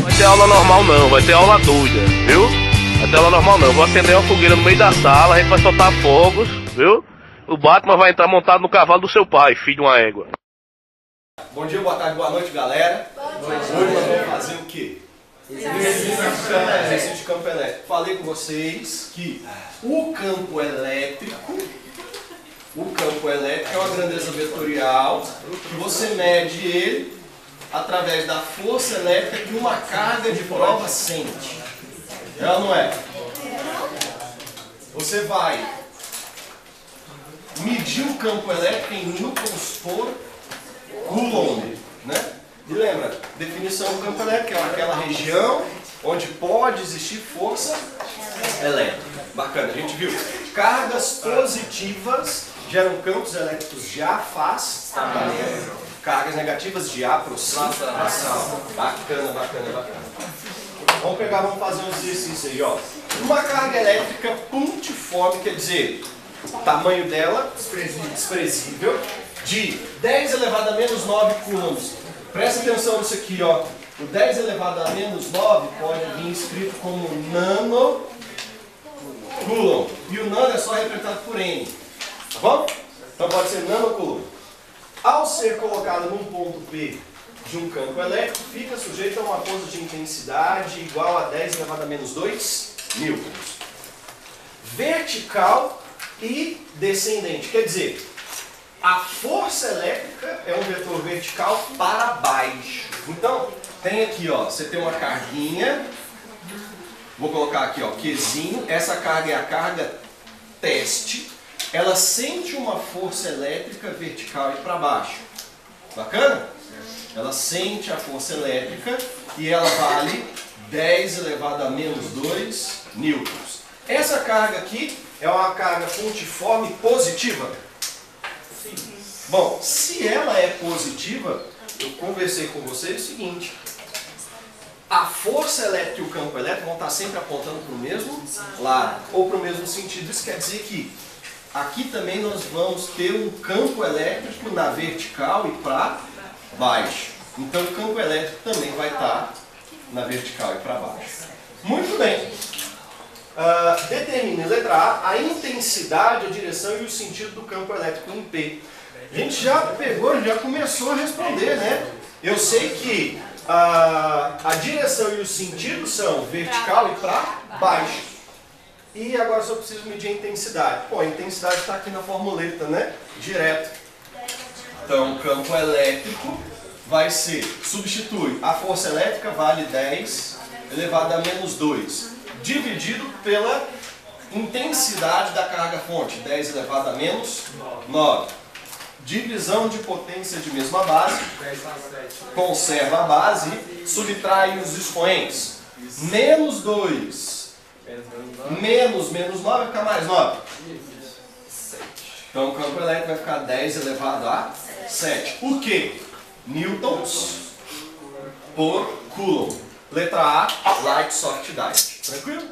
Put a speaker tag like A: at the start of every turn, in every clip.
A: Vai ter aula normal não, vai ter aula doida, viu? Vai ter aula normal não. Vou acender uma fogueira no meio da sala, a gente vai soltar fogos, viu? O Batman vai entrar montado no cavalo do seu pai, filho de uma égua.
B: Bom dia, boa tarde, boa noite, galera. Hoje nós vamos fazer o quê? Exercício de campo elétrico. Falei com vocês que o campo elétrico é uma grandeza vetorial que você mede ele através da força elétrica que uma carga de prova sente. É ou não é? Você vai medir o campo elétrico em newtons por coulomb, né? E lembra, definição do campo elétrico é aquela região onde pode existir força elétrica. Bacana, a gente viu. Cargas positivas geram campos elétricos de afastamento. Cargas negativas de aproximação. Bacana, bacana, bacana. Vamos fazer um exercício aí, ó. Uma carga elétrica pontiforme, quer dizer, o tamanho dela, desprezível, de 10 elevado a menos 9 coulombs. Presta atenção nisso aqui, ó. O 10 elevado a menos 9 pode vir escrito como nano coulomb. E o nano é só representado por N. Tá bom? Então pode ser nano coulomb. Ao ser colocado num ponto P de um campo elétrico, fica sujeito a uma força de intensidade igual a 10 elevado a menos 2 newtons. Vertical e descendente. Quer dizer, a força elétrica é um vetor vertical para baixo. Então, tem aqui, ó, você tem uma carguinha. Vou colocar aqui, ó, Qzinho. Essa carga é a carga teste. Ela sente uma força elétrica vertical e para baixo. Bacana? Ela sente a força elétrica e ela vale 10 elevado a menos 2 newtons. Essa carga aqui é uma carga pontiforme positiva. Bom, se ela é positiva, eu conversei com vocês o seguinte: a força elétrica e o campo elétrico vão estar sempre apontando para o mesmo lado, ou para o mesmo sentido. Isso quer dizer que aqui também nós vamos ter um campo elétrico na vertical e para baixo. Então o campo elétrico também vai estar na vertical e para baixo. Muito bem. Determine, letra A intensidade, a direção e o sentido do campo elétrico em P. A gente já pegou, já começou a responder, né? Eu sei que a direção e o sentido são vertical e para baixo. E agora só preciso medir a intensidade. Pô, a intensidade está aqui na formuleta, né? Direto. Então, o campo elétrico vai ser, substitui, a força elétrica vale 10 elevado a menos 2, dividido pela intensidade da carga fonte, 10 elevado a menos 9. Divisão de potência de mesma base, conserva a base e subtrai os expoentes. Menos 2, menos 9 vai ficar mais 9. Então o campo elétrico vai ficar 10 elevado a 7. O que? Newtons por coulomb. Letra A, light soft die. Tranquilo?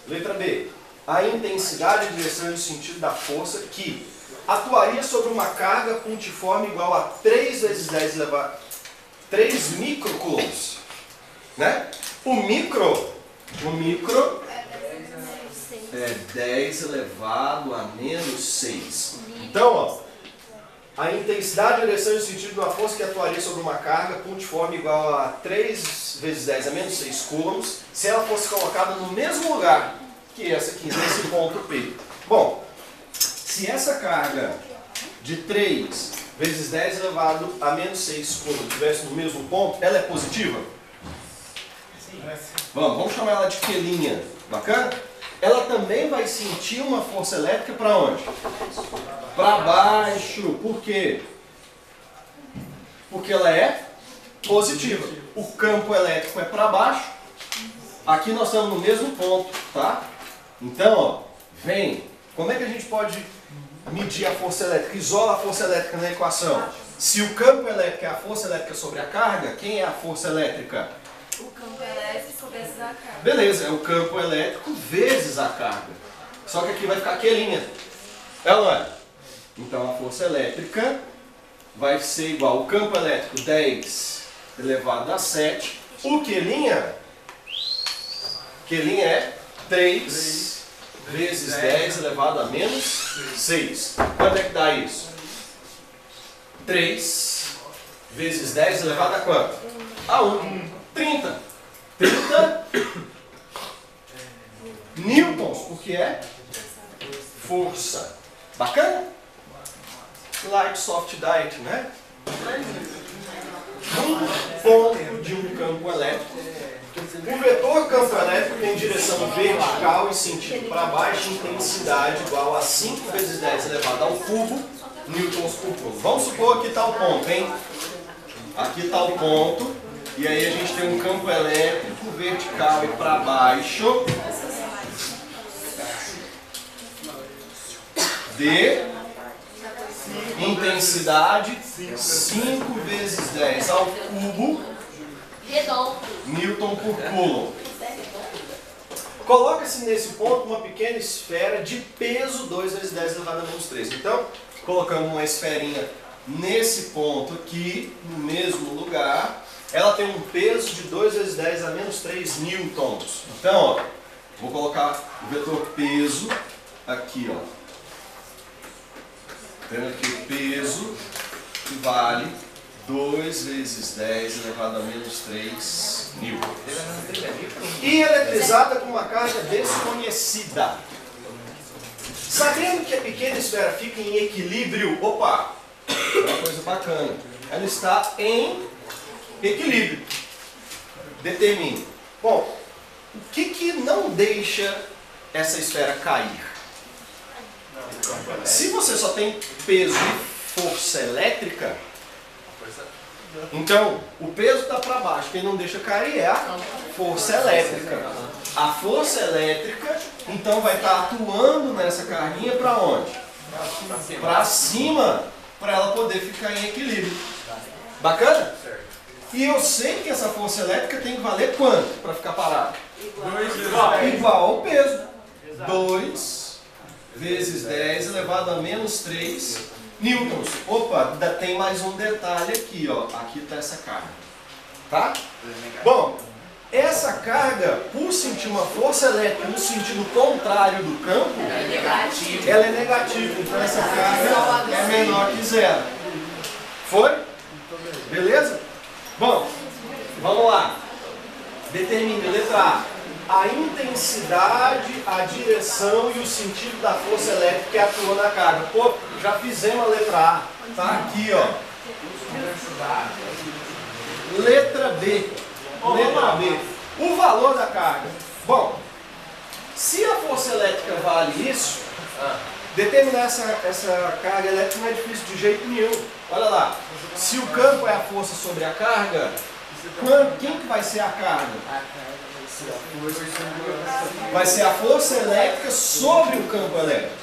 B: Letra B, a intensidade, a direção e o sentido da força que atuaria sobre uma carga pontiforme igual a 3 vezes 10 elevado a 3 microcoulombs. Né? O micro é 10 elevado a menos 6. Então, ó, a intensidade, a direção e o sentido de uma força que atuaria sobre uma carga pontiforme igual a 3 vezes 10 a menos 6 coulombs, se ela fosse colocada no mesmo lugar que essa aqui, nesse ponto P. Bom, se essa carga de 3 vezes 10 elevado a menos 6 coulombs estivesse no mesmo ponto, ela é positiva? Vamos chamar ela de quelinha. Bacana? Ela também vai sentir uma força elétrica para onde? Para baixo. Por quê? Porque ela é positiva. O campo elétrico é para baixo. Aqui nós estamos no mesmo ponto, tá? Então, ó, vem. Como é que a gente pode medir a força elétrica? Isola a força elétrica na equação. Se o campo elétrico é a força elétrica sobre a carga, quem é a força elétrica?
C: O campo elétrico vezes a carga.
B: Beleza, é o campo elétrico vezes a carga. Só que aqui vai ficar quelinha. É ou não é? Então a força elétrica vai ser igual ao campo elétrico 10 elevado a 7 O Q'linha é 3 vezes 10 elevado a menos 6. Quanto é que dá isso? 3 vezes 10 elevado a quanto? A 1. 30. 30 newtons, porque é força. Bacana? Light soft diet, né? Um ponto de um campo elétrico. O vetor campo elétrico tem direção vertical e sentido para baixo, intensidade igual a 5 vezes 10 elevado ao cubo, newtons por cubo. Vamos supor que está o ponto, hein? Aqui está o ponto, e aí a gente tem um campo elétrico vertical e para baixo de intensidade 5 vezes 10 ao cubo, newton por coulomb. Coloca-se nesse ponto uma pequena esfera de peso 2 vezes 10 elevado a menos 3. Então, colocamos uma esferinha nesse ponto aqui, no mesmo lugar. Ela tem um peso de 2 vezes 10 a menos 3 newtons. Então, ó, vou colocar o vetor peso aqui, ó. Tendo aqui o peso que vale 2 vezes 10 elevado a menos 3 newtons. E eletrizada com uma carga desconhecida. Sabendo que a pequena esfera fica em equilíbrio, opa, é uma coisa bacana. Ela está em equilíbrio. Determine. Bom, o que não deixa essa esfera cair? Se você só tem peso e força elétrica, então o peso está para baixo, quem não deixa cair é a força elétrica. A força elétrica, então, vai estar atuando nessa carguinha para onde? Para cima, para ela poder ficar em equilíbrio. Bacana? E eu sei que essa força elétrica tem que valer quanto para ficar parado? Igual ao peso. 2 vezes 10 elevado a menos 3 newtons. Opa, ainda tem mais um detalhe aqui, ó. Aqui está essa carga. Tá? Bom, essa carga, por sentir uma força elétrica no sentido contrário do campo, ela é negativa. Então essa carga é menor que zero. Foi? Beleza? Bom, vamos lá. Determine, letra A. A intensidade, a direção e o sentido da força elétrica que atua na carga. Pô, já fizemos a letra A. Tá aqui, ó. Letra B. Letra B. O valor da carga. Bom, se a força elétrica vale isso, determinar essa carga elétrica não é difícil de jeito nenhum. Olha lá. Se o campo é a força sobre a carga, quem que vai ser a carga? Vai ser a força elétrica sobre o campo elétrico.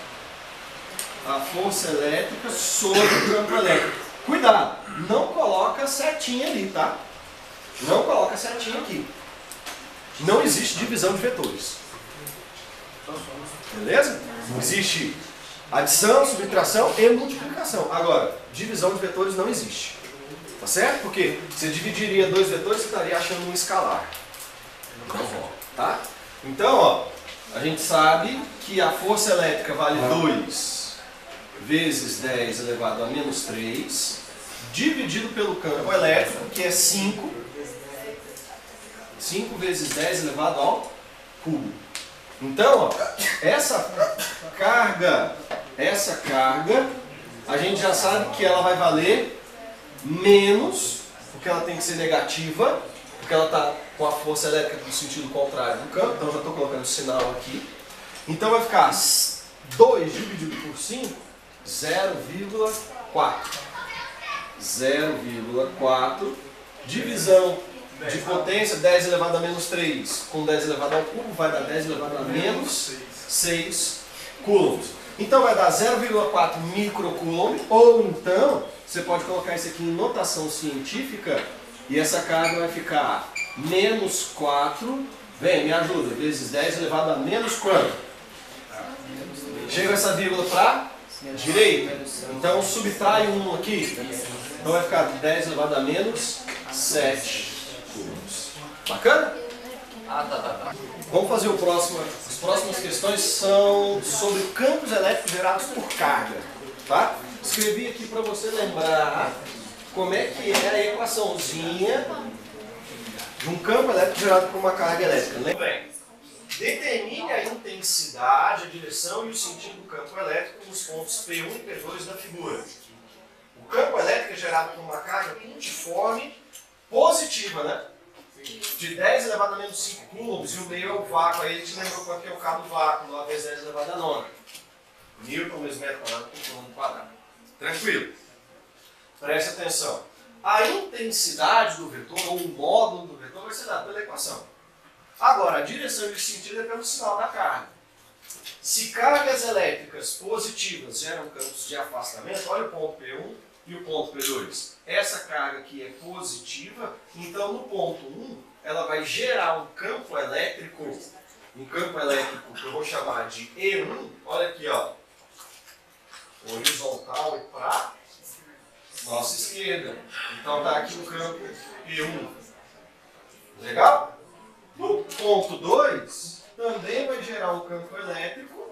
B: A força elétrica sobre o campo elétrico. Cuidado, não coloca setinha ali, tá? Não coloca setinha aqui. Não existe divisão de vetores. Beleza? Existe adição, subtração e multiplicação. Agora, divisão de vetores não existe. Tá certo? Porque você dividiria dois vetores, você estaria achando um escalar. Tá? Então, ó, a gente sabe que a força elétrica vale 2 vezes 10 elevado a menos 3, dividido pelo campo elétrico, que é 5. 5 vezes 10 elevado ao cubo. Então, ó, essa carga, a gente já sabe que ela vai valer menos, porque ela tem que ser negativa, porque ela está com a força elétrica no sentido contrário do campo, então já estou colocando o sinal aqui. Então vai ficar 2 dividido por 5, 0,4. 0,4. Divisão de potência, 10 elevado a menos 3 com 10 elevado ao cubo, vai dar 10 elevado a menos 6 coulombs. Então vai dar 0,4 microcoulomb, ou então, você pode colocar isso aqui em notação científica, e essa carga vai ficar menos 4, vem, me ajuda, vezes 10 elevado a menos quanto? Chega essa vírgula para direita, então subtrai 1 aqui, então vai ficar 10 elevado a menos 7 coulombs. Bacana? Tá. Vamos fazer o próximo. As próximas questões são sobre campos elétricos gerados por carga. Tá? Escrevi aqui para você lembrar como é que é a equaçãozinha de um campo elétrico gerado por uma carga elétrica. Lembra bem? Determine a intensidade, a direção e o sentido do campo elétrico nos pontos P1 e P2 da figura. O campo elétrico é gerado por uma carga multiforme positiva, né? De 10 elevado a menos 5 coulombs, e o meio é o vácuo. Aí a gente lembrou qual que é o K do vácuo, 9 vezes 10 elevado a 9. Newton vezes metro quadrado por coulomb quadrado. Tranquilo. Preste atenção. A intensidade do vetor, ou o módulo do vetor, vai ser dado pela equação. Agora, a direção e o sentido é pelo sinal da carga. Se cargas elétricas positivas geram campos de afastamento, olha o ponto P1 e o ponto P2. Essa carga aqui é positiva, então no ponto 1 ela vai gerar um campo elétrico que eu vou chamar de E1, olha aqui, ó, horizontal e para nossa esquerda. Então está aqui o campo E1. Legal? No ponto 2, também vai gerar um campo elétrico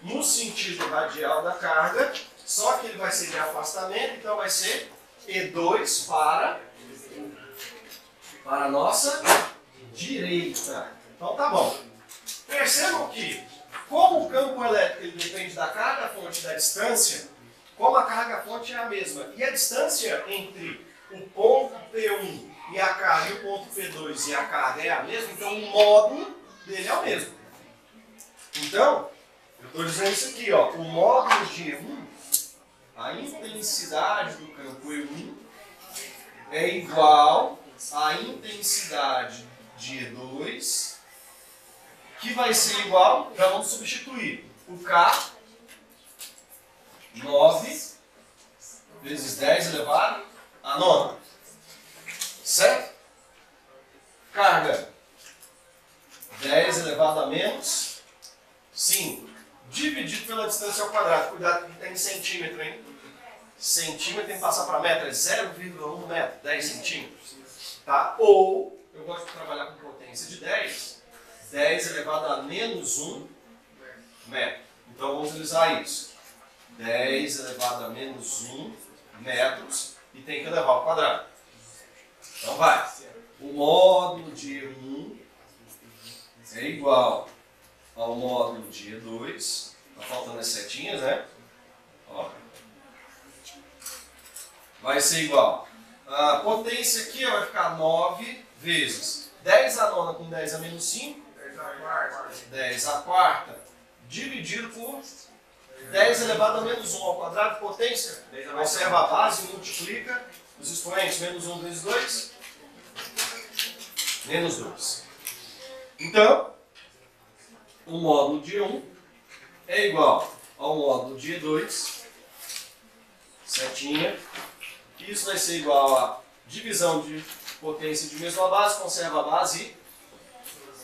B: no sentido radial da carga, só que ele vai ser de afastamento, então vai ser E2 para a nossa direita. Então tá bom. Percebam que, como o campo elétrico ele depende da carga-fonte e da distância, como a carga-fonte é a mesma e a distância entre o ponto P1 e a carga, e o ponto P2 e a carga é a mesma, então o módulo dele é o mesmo. Então, eu estou dizendo isso aqui, ó, o módulo de E1, a intensidade do campo E1 é igual à intensidade de E2, que vai ser igual, já vamos substituir o K, 9 vezes 10 elevado a 9. Certo? Carga 10 elevado a menos 5. Dividido pela distância ao quadrado. Cuidado que está em centímetro, hein? Centímetro tem que passar para metro. É 0,1 metro, 10 centímetros. Tá? Ou, eu gosto de trabalhar com potência de 10. 10 elevado a menos 1 metro. Então vamos utilizar isso. 10 elevado a menos 1 metros. E tem que elevar ao quadrado. Então vai. O módulo de E1 é igual ao módulo de E2. Está faltando as setinhas, né? Ó. Vai ser igual. A potência aqui vai ficar 9 vezes 10 a nona com 10 a menos 5. 10 a quarta dividido por 10 elevado a menos 1 ao quadrado. Potência. Observa a base, multiplica os expoentes. Menos 1 vezes 2. Menos 2. Então, o módulo de E1 é igual ao módulo de E2, setinha. Isso vai ser igual a divisão de potência de mesma base, conserva a base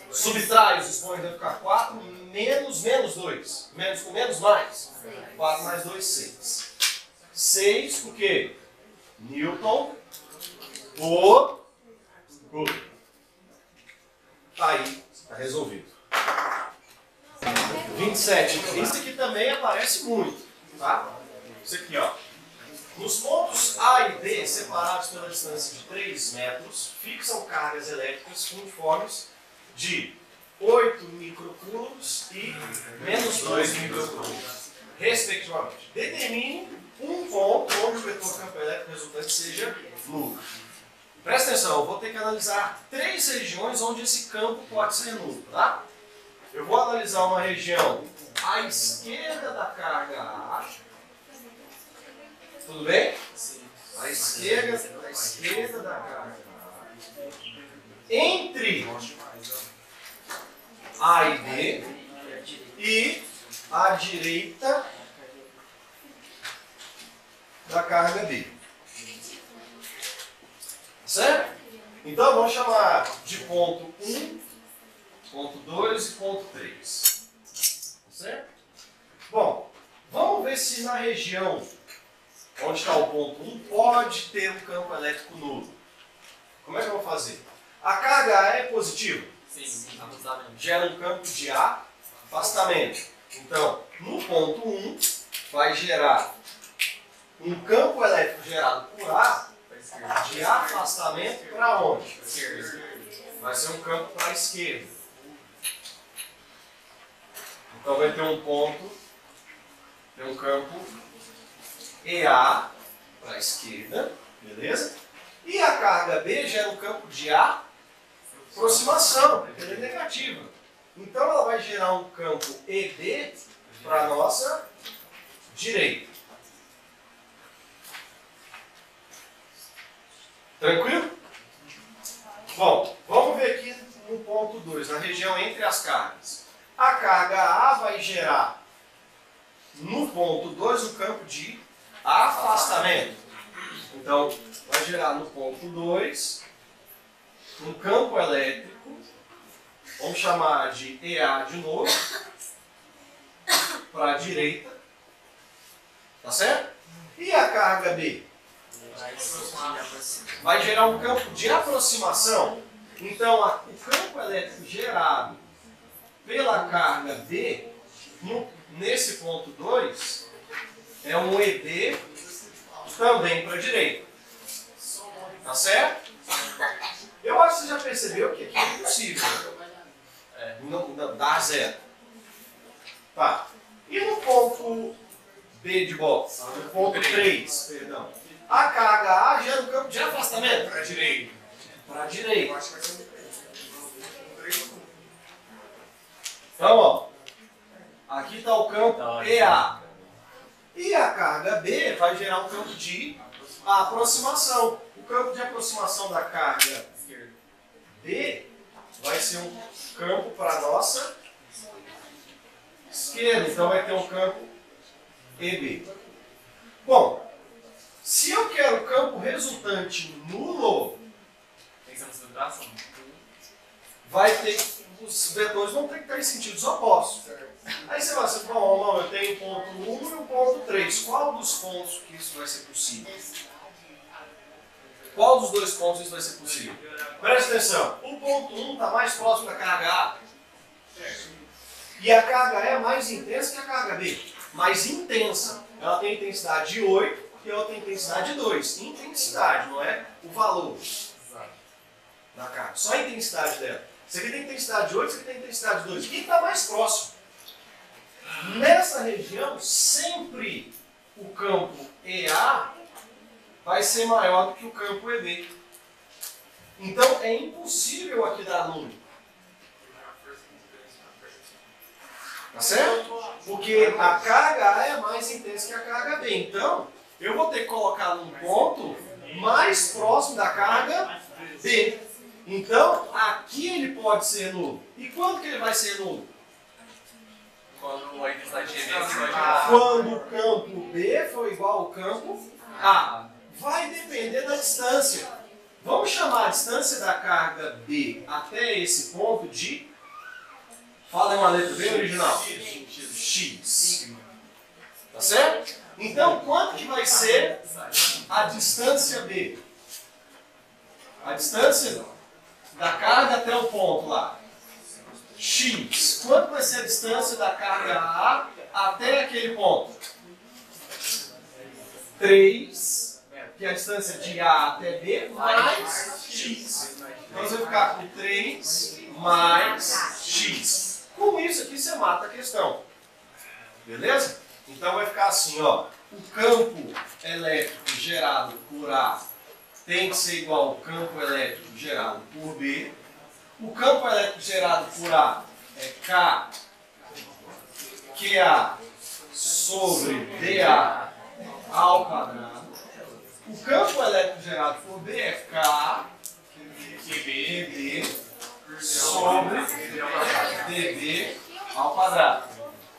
B: e subtrai os expoentes, vai ficar 4 menos 2. Menos com menos mais. 4 mais 2, 6. 6 porque Newton por Coulomb. Aí, está resolvido. 27. Isso aqui também aparece muito, tá? Isso aqui, ó. Nos pontos A e D, separados pela distância de 3 metros, fixam cargas elétricas uniformes de 8 microcoulombs e menos 2 microcoulombs, respectivamente. Determine um ponto onde o vetor campo elétrico resultante seja nulo. Presta atenção, eu vou ter que analisar 3 regiões onde esse campo pode ser nulo, tá? Eu vou analisar uma região à esquerda da carga A. Tudo bem? À esquerda da carga A. Entre A e D. E à direita da carga B. Certo? Então vamos chamar de ponto 1, ponto 2 e ponto 3. Certo? Bom, vamos ver se na região onde está o ponto 1 pode ter um campo elétrico nulo. Como é que eu vou fazer? A carga A é positiva?
D: Sim.
B: Gera um campo de afastamento. Então, no ponto 1, vai gerar um campo elétrico gerado por A de afastamento para onde? Vai ser um campo para a esquerda. Então vai ter um ponto, tem um campo EA para a esquerda, beleza? E a carga B gera um campo de aproximação, porque ela é negativa. Então ela vai gerar um campo EB para a nossa direita. Tranquilo? Bom, vamos ver aqui no ponto 2, na região entre as cargas. A carga A vai gerar, no ponto 2, um campo de afastamento. Então, vai gerar no ponto 2 um campo elétrico, vamos chamar de EA de novo, para a direita. Tá certo? E a carga B? Vai gerar um campo de aproximação. Então, o campo elétrico gerado pela carga B, nesse ponto 2, é um EB também para a direita. Tá certo? Eu acho que você já percebeu que aqui é impossível não dar zero. Tá. E no ponto B de box, no ponto 3, perdão, a carga A gera um campo de afastamento para a direita. Para a direita. Então, ó, aqui está o campo EA. E a carga B vai gerar um campo de aproximação. O campo de aproximação da carga B vai ser um campo para a nossa esquerda. Então vai ter um campo EB. Bom, se eu quero o campo resultante nulo, vai ter, os vetores vão ter que estar em sentidos opostos. Aí você vai dizer, bom, não, eu tenho o ponto 1 e o ponto 3. Qual dos pontos que isso vai ser possível? Qual dos dois pontos isso vai ser possível? Presta atenção, o ponto 1 está mais próximo da carga A. E a carga E é mais intensa que a carga B. Mais intensa. Ela tem intensidade de 8 e ela tem intensidade de 2. Intensidade, não é o valor da carga. Só a intensidade dela. Esse aqui tem intensidade de 8, esse aqui tem intensidade de 2. Quem está mais próximo? Nessa região, sempre o campo EA vai ser maior do que o campo EB. Então é impossível aqui dar nulo. Tá certo? Porque a carga A é mais intensa que a carga B. Então, eu vou ter que colocar num ponto mais próximo da carga B. Então, aqui ele pode ser nulo. E quando que ele vai ser nulo?
D: Quando a intensidade de EB
B: Quando o campo B for igual ao campo A. Vai depender da distância. Vamos chamar a distância da carga B até esse ponto de... Fala em uma letra bem original. X. Tá certo? Então, quanto que vai ser a distância B? A distância da carga até o ponto lá. X. Quanto vai ser a distância da carga A até aquele ponto? 3, que é a distância de A até B, mais X. Então você vai ficar com 3 mais X. Com isso aqui você mata a questão. Beleza? Então vai ficar assim, ó. O campo elétrico gerado por A tem que ser igual ao campo elétrico gerado por B. O campo elétrico gerado por A é K QA sobre DA ao quadrado. O campo elétrico gerado por B é K QB sobre DB ao quadrado.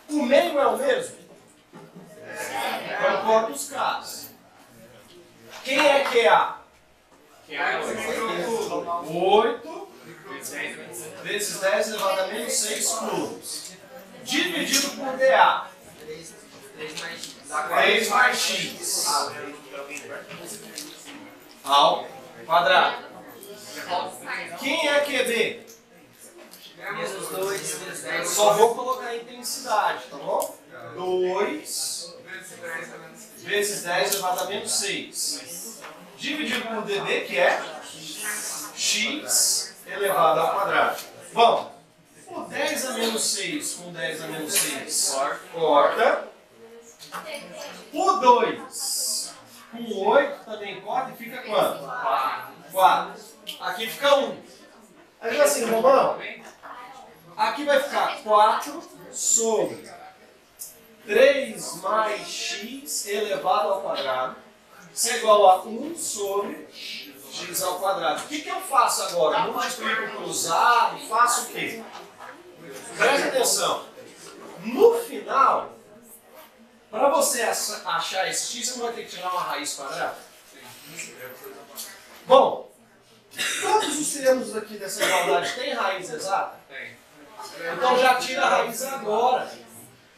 B: O meio é o mesmo? Então corta os K's. Quem é QA? 8 vezes 10 elevado a menos 6 coulombs. Dividido por DA. 3 mais X. Ao quadrado. Quem é QB?
D: Menos 2, vezes 10.
B: Só vou colocar a intensidade, tá bom? 2 vezes 10 elevado a menos 6. Dividido por DB, que é x elevado ao quadrado. Bom, o 10 a menos 6 com 10 a menos 6 corta. O 2 com 8 também corta e fica quanto? 4. Aqui fica 1. Aí assim, Romão, aqui vai ficar 4 sobre 3 mais x elevado ao quadrado. Isso é igual a 1 sobre x ao quadrado. O que eu faço agora? Multiplico cruzado, faço o quê? Presta atenção. No final, para você achar esse x, você não vai ter que tirar uma raiz quadrada? Bom, todos os termos aqui dessa igualdade têm raiz exata?
D: Tem.
B: Então já tira a raiz agora.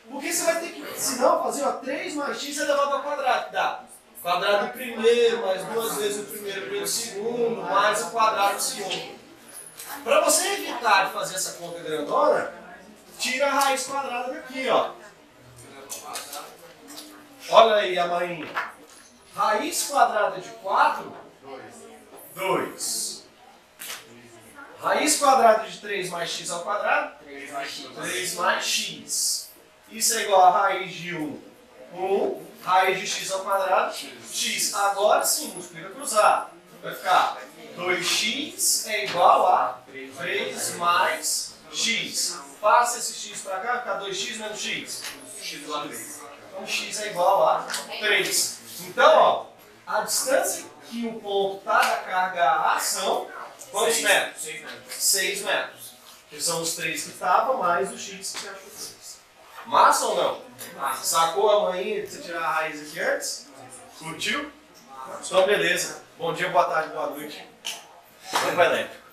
B: Porque você vai ter que, se não, fazer 3 mais x elevado ao quadrado. Dá quadrado do primeiro, mais 2 vezes o primeiro pelo segundo, mais o quadrado do segundo. Para você evitar de fazer essa conta grandona, tira a raiz quadrada daqui, ó. Olha aí a mainha. Raiz quadrada de 4, 2. Raiz quadrada de 3 mais x ao quadrado, 3 mais x. Isso é igual a raiz de 1, 1. Raiz de x ao quadrado, x. Agora sim, multiplica cruzado. Vai ficar 2x é igual a 3 mais x. Passa esse x para cá, vai ficar 2x menos x.
D: X igual a 3.
B: Então x é igual a 3. Então, ó, a distância que o ponto está da carga A são quantos metros?
D: 6 metros.
B: 6 metros. Que são os 3 que estavam, mais o x que você achou 3. Massa ou não? Sacou a manhinha de você tirar a raiz aqui antes? Curtiu? Então beleza. Bom dia, boa tarde, boa noite. Vamos para elétrico.